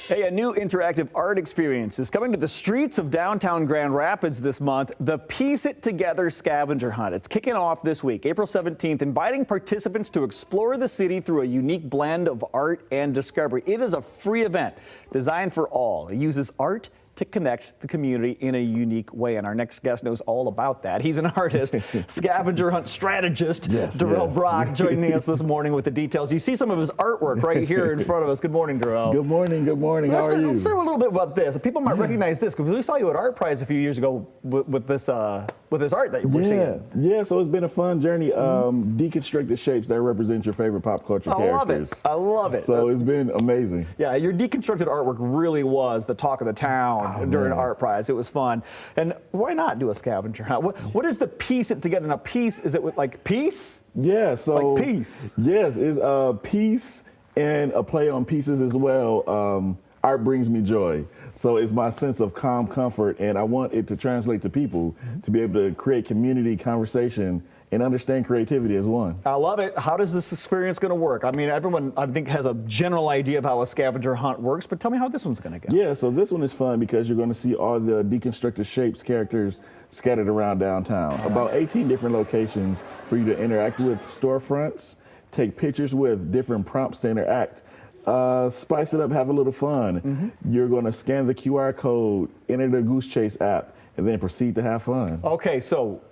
Hey, a new interactive art experience is coming to the streets of downtown Grand Rapids this month, the Piece It Together scavenger hunt. It's kicking off this week, April 17th, inviting participants to explore the city through a unique blend of art and discovery. It is a free event designed for all. It uses art to connect the community in a unique way. And our next guest knows all about that. He's an artist, scavenger hunt strategist, Darrell Brock, joining us this morning with the details. You see some of his artwork right here in front of us. Good morning, Darrell. Good morning, good morning. How are you? Let's start with a little bit about this. People might recognize this because we saw you at Art Prize a few years ago with this art that we're seeing. Yeah, so it's been a fun journey. Deconstructed shapes that represent your favorite pop culture characters. I love it. So it's been amazing. Yeah, your deconstructed artwork really was the talk of the town during Art Prize. It was fun. And why not do a scavenger hunt? What is the piece it together? Now, piece, is it with like peace? Yeah, so. Like peace. Yes, it's a piece and a play on pieces as well. Art brings me joy. So it's my sense of calm comfort, and I want it to translate to people to be able to create community, conversation, and understand creativity as one. I love it. How does this experience going to work? I mean, everyone, I think, has a general idea of how a scavenger hunt works, but tell me how this one's going to go. Yeah, so this one is fun because you're going to see all the deconstructed shapes, characters scattered around downtown. About 18 different locations for you to interact with, storefronts, take pictures with, different prompts to interact. Spice it up, have a little fun. You're going to scan the QR code, enter the Goose Chase app, and then proceed to have fun. Okay, so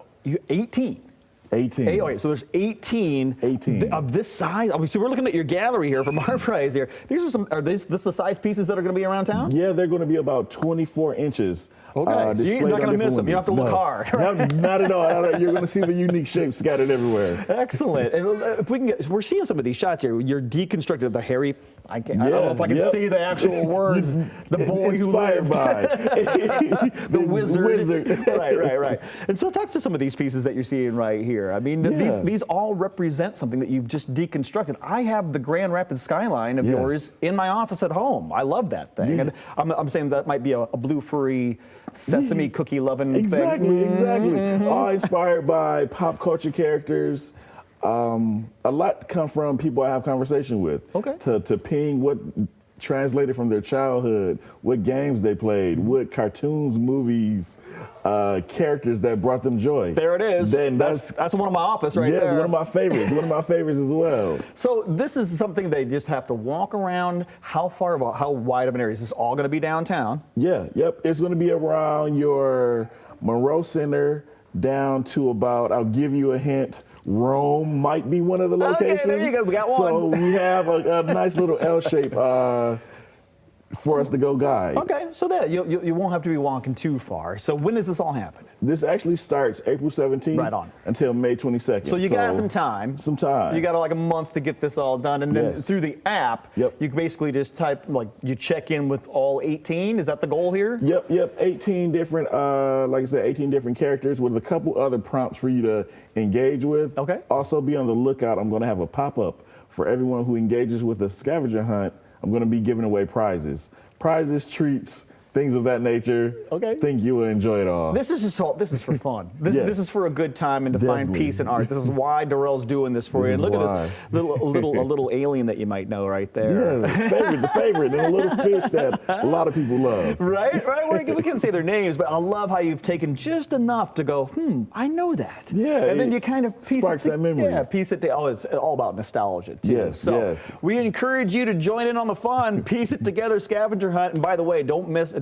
18. 18. Okay, so there's 18 of this size. Obviously, we're looking at your gallery here from Art Prize here. These are some. Are this the size pieces that are going to be around town? Yeah, they're going to be about 24 inches. Okay, so you're not going to miss them. You don't have to look hard. Right? No, not at all. You're going to see the unique shapes scattered everywhere. Excellent. And if we can get, we're seeing some of these shots here. You're deconstructed the hairy. I don't know if I can see the actual words. The boy who lived. By the wizard. Right. And so talk to some of these pieces that you're seeing right here. I mean, these all represent something that you've just deconstructed. I have the Grand Rapids skyline of yours in my office at home. I love that thing. And I'm saying that might be a blue furry sesame cookie loving thing. Exactly. All inspired by pop culture characters. A lot come from people I have conversation with. Okay. To ping what translated from their childhood, what games they played, what cartoons, movies, characters that brought them joy. There it is. Then that's one of my office right there. Yeah, one of my favorites. One of my favorites as well. So this is something they just have to walk around. How wide of an area? Is this all going to be downtown? Yeah, yep. It's going to be around your Monroe Center down to about, I'll give you a hint, Rome might be one of the locations. Okay, there you go. We got one. So we have a nice little L shape for us to go guide. Okay, so that you won't have to be walking too far. So when does this all happen? This actually starts April 17th until May 22nd. So you got some time. You got like a month to get this all done, and then through the app, you basically just type, like, you check in with all 18. Is that the goal here? Yep. 18 different, like I said, 18 different characters with a couple other prompts for you to engage with. Okay. Also be on the lookout. I'm going to have a pop-up for everyone who engages with the scavenger hunt. I'm going to be giving away prizes, treats, things of that nature. Okay. Think you will enjoy it all. This is for fun. This is for a good time and to find peace in art. This is why Darrell's doing this for you. And look at this little alien that you might know right there. Yeah, the favorite, and a little fish that a lot of people love. Right. We can't say their names, but I love how you've taken just enough to go, I know that. Yeah. And then you kind of sparks that memory. Yeah, piece it. It's all about nostalgia too. We encourage you to join in on the fun. Piece it together scavenger hunt. And by the way,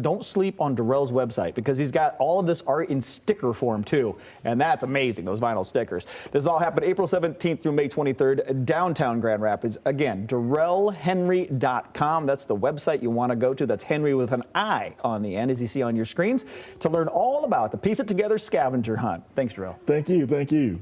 don't sleep on Darrell's website because he's got all of this art in sticker form too, and that's amazing, those vinyl stickers. This all happened April 17th through May 23rd, downtown Grand Rapids. Again, DarrellHenry.com. That's the website you want to go to. That's Henry with an I on the end, as you see on your screens, to learn all about the Piece It Together scavenger hunt. Thanks, Darrell. Thank you.